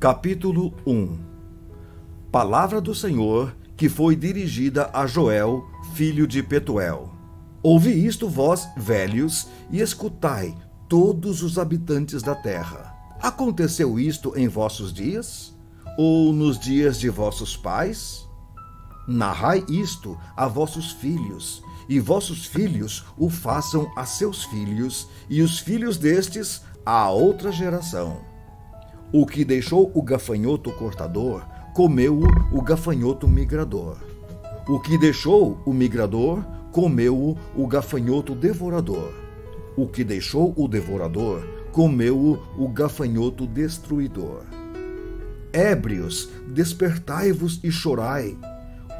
Capítulo 1. Palavra do Senhor que foi dirigida a Joel, filho de Petuel. Ouvi isto, vós, velhos, e escutai, todos os habitantes da terra. Aconteceu isto em vossos dias? Ou nos dias de vossos pais? Narrai isto a vossos filhos, e vossos filhos o façam a seus filhos, e os filhos destes à outra geração. O que deixou o gafanhoto cortador, comeu-o o gafanhoto migrador. O que deixou o migrador, comeu-o o gafanhoto devorador. O que deixou o devorador, comeu-o o gafanhoto destruidor. Ébrios, despertai-vos e chorai.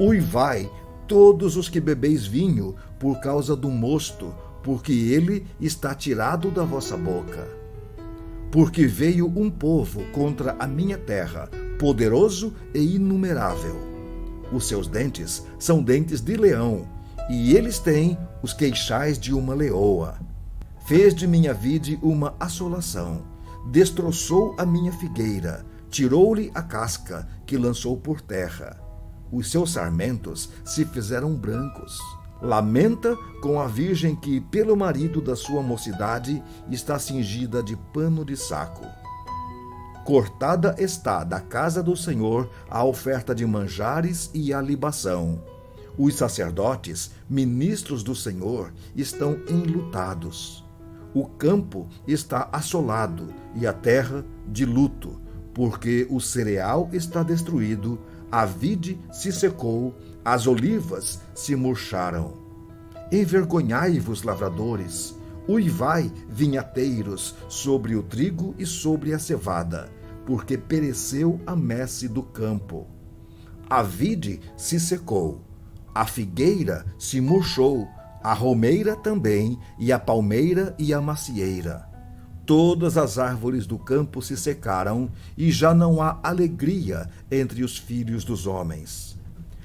Uivai, todos os que bebeis vinho, por causa do mosto, porque ele está tirado da vossa boca. Porque veio um povo contra a minha terra, poderoso e inumerável. Os seus dentes são dentes de leão, e eles têm os queixais de uma leoa. Fez de minha vide uma assolação, destroçou a minha figueira, tirou-lhe a casca, que lançou por terra. Os seus sarmentos se fizeram brancos. Lamenta com a virgem que, pelo marido da sua mocidade, está cingida de pano de saco. Cortada está da casa do Senhor a oferta de manjares e a libação. Os sacerdotes, ministros do Senhor, estão enlutados. O campo está assolado e a terra de luto, porque o cereal está destruído, a vide se secou, as olivas se murcharam. Envergonhai-vos, lavradores, uivai, vinhateiros, sobre o trigo e sobre a cevada, porque pereceu a messe do campo. A vide se secou, a figueira se murchou, a romeira também, e a palmeira e a macieira. Todas as árvores do campo se secaram, e já não há alegria entre os filhos dos homens.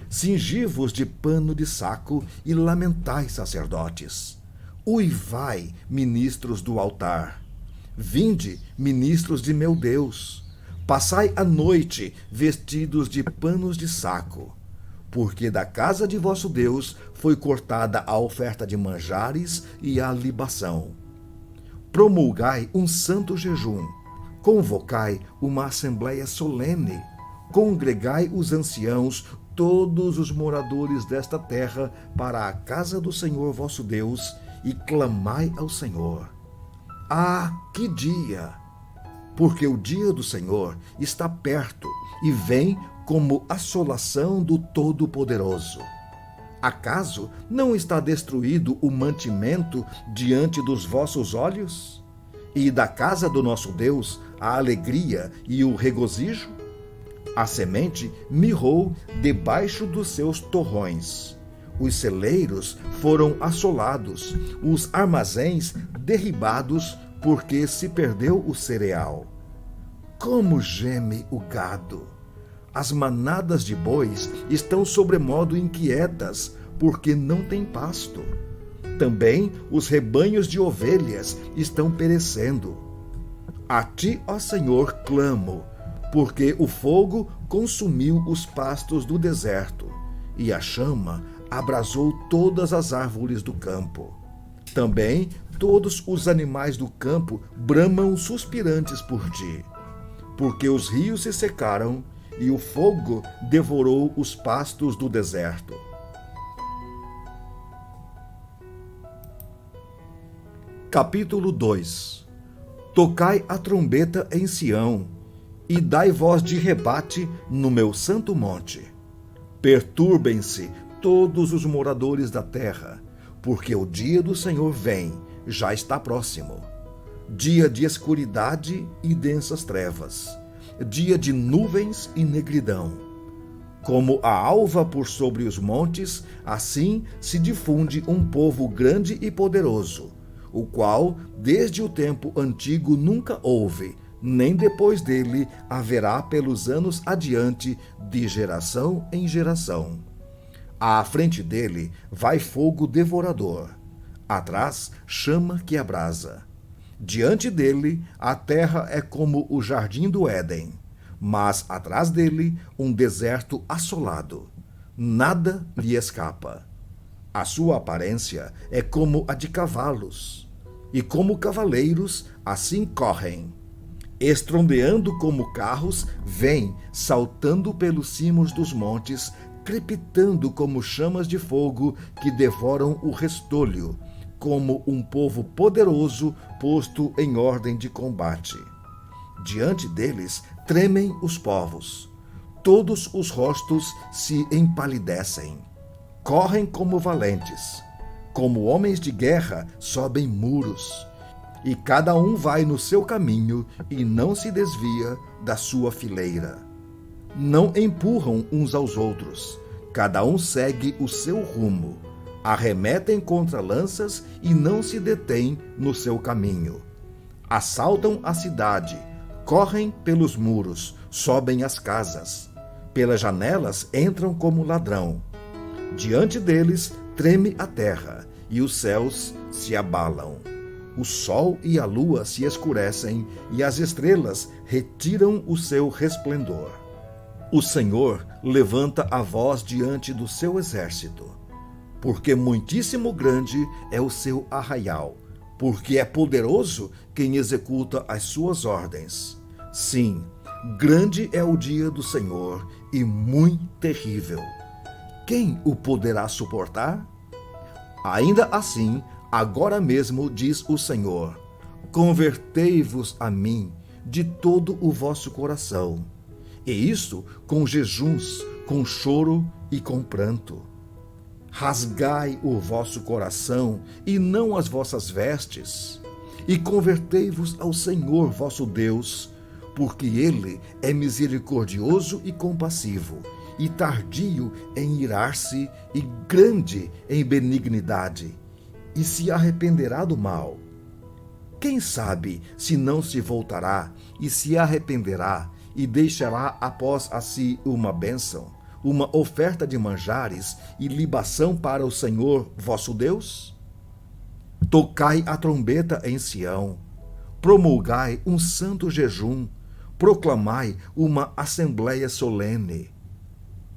Cingi-vos de pano de saco e lamentai, sacerdotes. Uivai, ministros do altar. Vinde, ministros de meu Deus. Passai a noite vestidos de panos de saco. Porque da casa de vosso Deus foi cortada a oferta de manjares e a libação. Promulgai um santo jejum, convocai uma assembleia solene, congregai os anciãos, todos os moradores desta terra, para a casa do Senhor vosso Deus, e clamai ao Senhor. Ah, que dia! Porque o dia do Senhor está perto e vem como assolação do Todo-Poderoso. Acaso não está destruído o mantimento diante dos vossos olhos? E da casa do nosso Deus a alegria e o regozijo? A semente mirrou debaixo dos seus torrões. Os celeiros foram assolados, os armazéns derribados, porque se perdeu o cereal. Como geme o gado! As manadas de bois estão sobremodo inquietas, porque não têm pasto. Também os rebanhos de ovelhas estão perecendo. A ti, ó Senhor, clamo, porque o fogo consumiu os pastos do deserto, e a chama abrasou todas as árvores do campo. Também todos os animais do campo bramam suspirantes por ti, porque os rios se secaram, e o fogo devorou os pastos do deserto. Capítulo 2. Tocai a trombeta em Sião, e dai voz de rebate no meu santo monte. Perturbem-se todos os moradores da terra, porque o dia do Senhor vem, já está próximo. Dia de escuridade e densas trevas, dia de nuvens e negridão. Como a alva por sobre os montes, assim se difunde um povo grande e poderoso, o qual desde o tempo antigo nunca houve, nem depois dele haverá pelos anos adiante, de geração em geração. À frente dele vai fogo devorador, atrás chama que abrasa. Diante dele, a terra é como o jardim do Éden. mas atrás dele um deserto assolado. Nada lhe escapa. A sua aparência é como a de cavalos, e como cavaleiros assim correm. Estrondeando como carros, vêm saltando pelos cimos dos montes, crepitando como chamas de fogo que devoram o restolho, como um povo poderoso posto em ordem de combate. Diante deles tremem os povos, todos os rostos se empalidecem. Correm como valentes, como homens de guerra sobem muros, e cada um vai no seu caminho e não se desvia da sua fileira. Não empurram uns aos outros, cada um segue o seu rumo. Arremetem contra lanças e não se detêm no seu caminho. Assaltam a cidade, correm pelos muros, sobem as casas. Pelas janelas entram como ladrão. Diante deles treme a terra, e os céus se abalam. O sol e a lua se escurecem, e as estrelas retiram o seu resplendor. O Senhor levanta a voz diante do seu exército, porque muitíssimo grande é o seu arraial, porque é poderoso quem executa as suas ordens. Sim, grande é o dia do Senhor e muito terrível. Quem o poderá suportar? Ainda assim, agora mesmo diz o Senhor: convertei-vos a mim de todo o vosso coração, e isto com jejuns, com choro e com pranto. Rasgai o vosso coração e não as vossas vestes, e convertei-vos ao Senhor vosso Deus, porque Ele é misericordioso e compassivo, e tardio em irar-se, e grande em benignidade, e se arrependerá do mal. Quem sabe se não se voltará, e se arrependerá, e deixará após a si uma bênção, uma oferta de manjares e libação para o Senhor vosso Deus? Tocai a trombeta em Sião, promulgai um santo jejum, proclamai uma assembleia solene.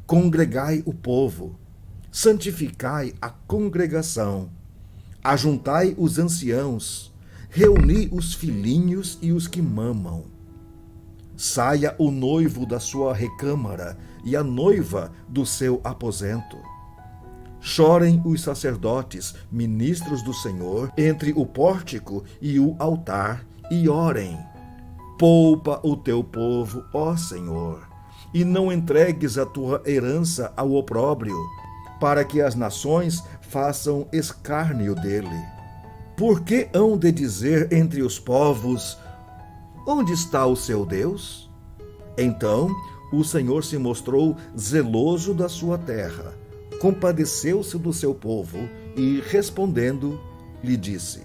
Congregai o povo, santificai a congregação, ajuntai os anciãos, reuni os filhinhos e os que mamam. Saia o noivo da sua recâmara e a noiva do seu aposento. Chorem os sacerdotes, ministros do Senhor, entre o pórtico e o altar, e orem. Poupa o teu povo, ó Senhor, e não entregues a tua herança ao opróbrio, para que as nações façam escárnio dele. Por que hão de dizer entre os povos: onde está o seu Deus? Então o Senhor se mostrou zeloso da sua terra, compadeceu-se do seu povo e, respondendo, lhe disse: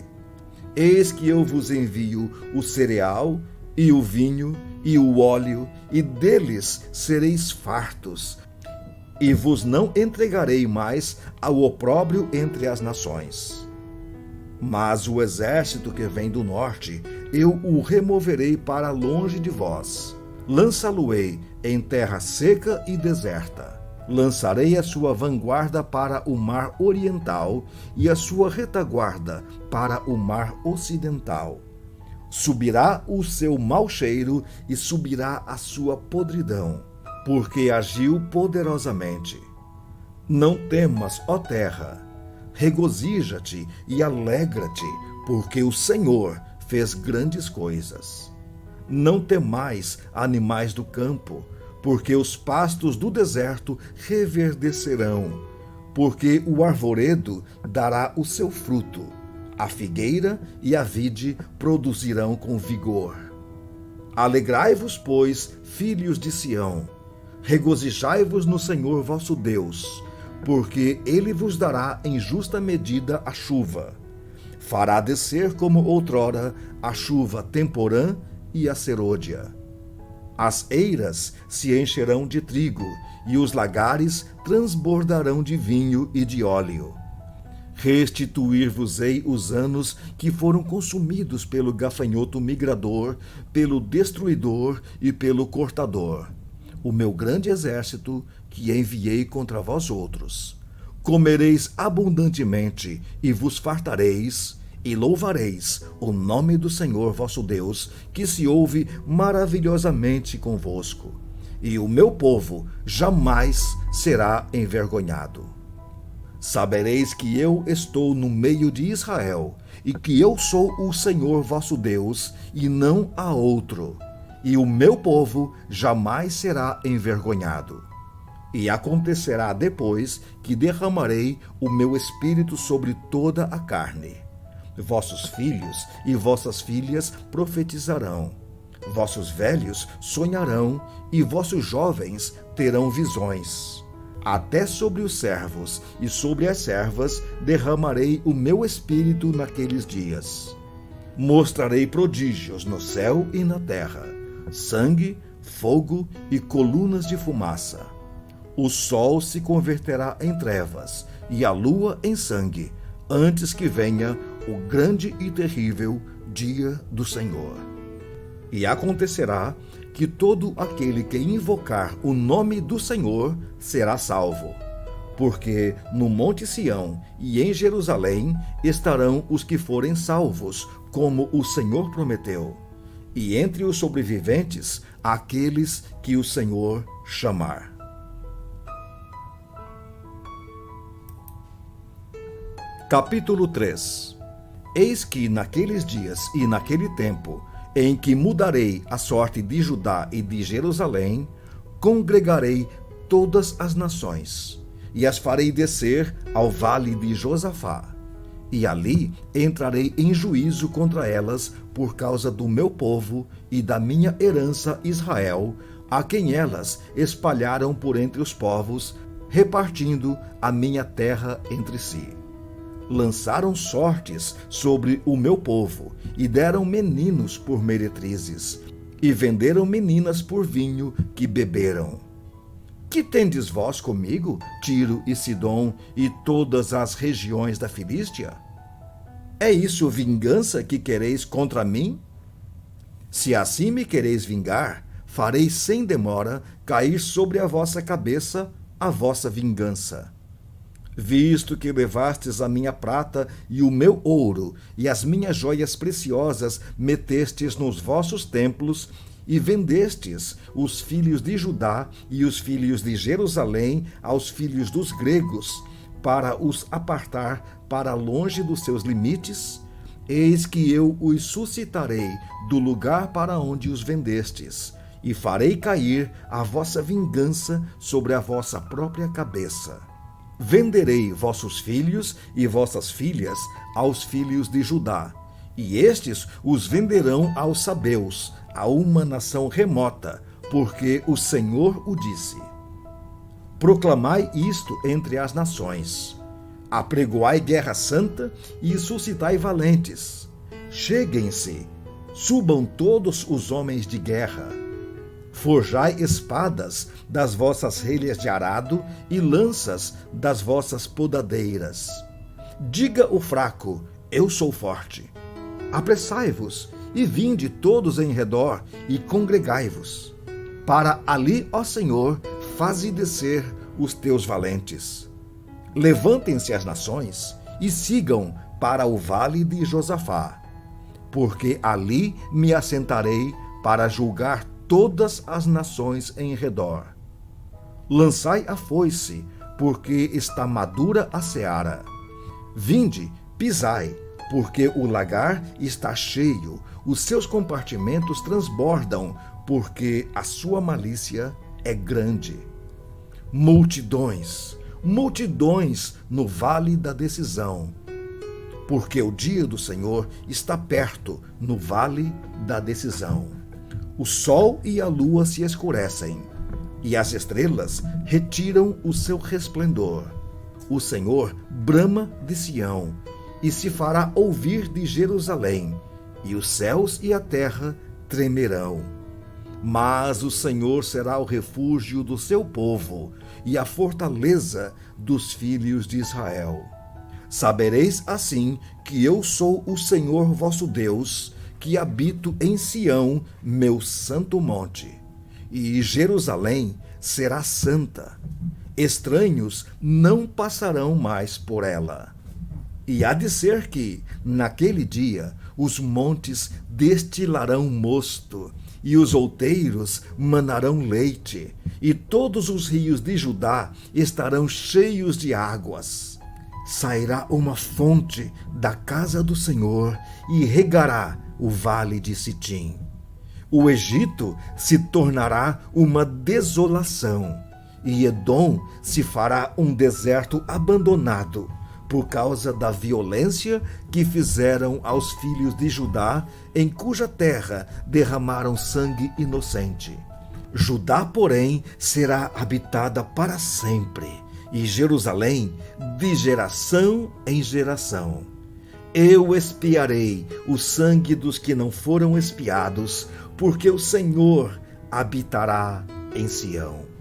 eis que eu vos envio o cereal e o vinho e o óleo, e deles sereis fartos, e vos não entregarei mais ao opróbrio entre as nações. Mas o exército que vem do norte, eu o removerei para longe de vós. Lançá-lo-ei em terra seca e deserta. Lançarei a sua vanguarda para o mar oriental e a sua retaguarda para o mar ocidental. Subirá o seu mau cheiro e subirá a sua podridão, porque agiu poderosamente. Não temas, ó terra, regozija-te e alegra-te, porque o Senhor fez grandes coisas. Não temais, animais do campo, porque os pastos do deserto reverdecerão, porque o arvoredo dará o seu fruto, a figueira e a vide produzirão com vigor. Alegrai-vos, pois, filhos de Sião, regozijai-vos no Senhor vosso Deus, porque ele vos dará em justa medida a chuva. Fará descer como outrora a chuva temporã e a serôdia. As eiras se encherão de trigo, e os lagares transbordarão de vinho e de óleo. Restituir-vos-ei os anos que foram consumidos pelo gafanhoto migrador, pelo destruidor e pelo cortador, o meu grande exército que enviei contra vós outros. Comereis abundantemente e vos fartareis, e louvareis o nome do Senhor vosso Deus, que se ouve maravilhosamente convosco. E o meu povo jamais será envergonhado. Sabereis que eu estou no meio de Israel, e que eu sou o Senhor vosso Deus, e não há outro. E o meu povo jamais será envergonhado. E acontecerá depois que derramarei o meu espírito sobre toda a carne. Vossos filhos e vossas filhas profetizarão. Vossos velhos sonharão, e vossos jovens terão visões. Até sobre os servos e sobre as servas derramarei o meu espírito naqueles dias. Mostrarei prodígios no céu e na terra, sangue, fogo e colunas de fumaça. O sol se converterá em trevas e a lua em sangue, antes que venha o grande e terrível dia do Senhor. E acontecerá que todo aquele que invocar o nome do Senhor será salvo. Porque no Monte Sião e em Jerusalém estarão os que forem salvos, como o Senhor prometeu. E entre os sobreviventes, aqueles que o Senhor chamar. Capítulo 3. Eis que naqueles dias e naquele tempo, em que mudarei a sorte de Judá e de Jerusalém, congregarei todas as nações, e as farei descer ao vale de Josafá. E ali entrarei em juízo contra elas por causa do meu povo e da minha herança Israel, a quem elas espalharam por entre os povos, repartindo a minha terra entre si. Lançaram sortes sobre o meu povo, e deram meninos por meretrizes, e venderam meninas por vinho que beberam. Que tendes vós comigo, Tiro e Sidom, e todas as regiões da Filístia? É isso vingança que quereis contra mim? Se assim me quereis vingar, farei sem demora cair sobre a vossa cabeça a vossa vingança. Visto que levastes a minha prata e o meu ouro, e as minhas joias preciosas metestes nos vossos templos, e vendestes os filhos de Judá e os filhos de Jerusalém aos filhos dos gregos, para os apartar para longe dos seus limites, eis que eu os suscitarei do lugar para onde os vendestes, e farei cair a vossa vingança sobre a vossa própria cabeça. Venderei vossos filhos e vossas filhas aos filhos de Judá, e estes os venderão aos sabeus, a uma nação remota, porque o Senhor o disse. Proclamai isto entre as nações. Apregoai guerra santa e suscitai valentes. Cheguem-se, subam todos os homens de guerra. Forjai espadas das vossas relhas de arado e lanças das vossas podadeiras. Diga o fraco, eu sou forte. Apressai-vos e vinde todos em redor e congregai-vos. Para ali, ó Senhor, faze descer os teus valentes. Levantem-se as nações e sigam para o vale de Josafá, porque ali me assentarei para julgar todas as nações em redor. Lançai a foice, porque está madura a seara. Vinde, pisai, porque o lagar está cheio, os seus compartimentos transbordam, porque a sua malícia é grande. Multidões, multidões no vale da decisão, porque o dia do Senhor está perto no vale da decisão. O sol e a lua se escurecem, e as estrelas retiram o seu resplendor. O Senhor brama de Sião, e se fará ouvir de Jerusalém, e os céus e a terra tremerão. Mas o Senhor será o refúgio do seu povo, e a fortaleza dos filhos de Israel. Sabereis assim que eu sou o Senhor vosso Deus, que habito em Sião, meu santo monte. E Jerusalém será santa. Estranhos não passarão mais por ela. E há de ser que, naquele dia, os montes destilarão mosto, e os outeiros manarão leite, e todos os rios de Judá estarão cheios de águas. Sairá uma fonte da casa do Senhor e regará o vale de Sitim. O Egito se tornará uma desolação, e Edom se fará um deserto abandonado, por causa da violência que fizeram aos filhos de Judá, em cuja terra derramaram sangue inocente. Judá, porém, será habitada para sempre, e Jerusalém de geração em geração. Eu expiarei o sangue dos que não foram expiados, porque o Senhor habitará em Sião.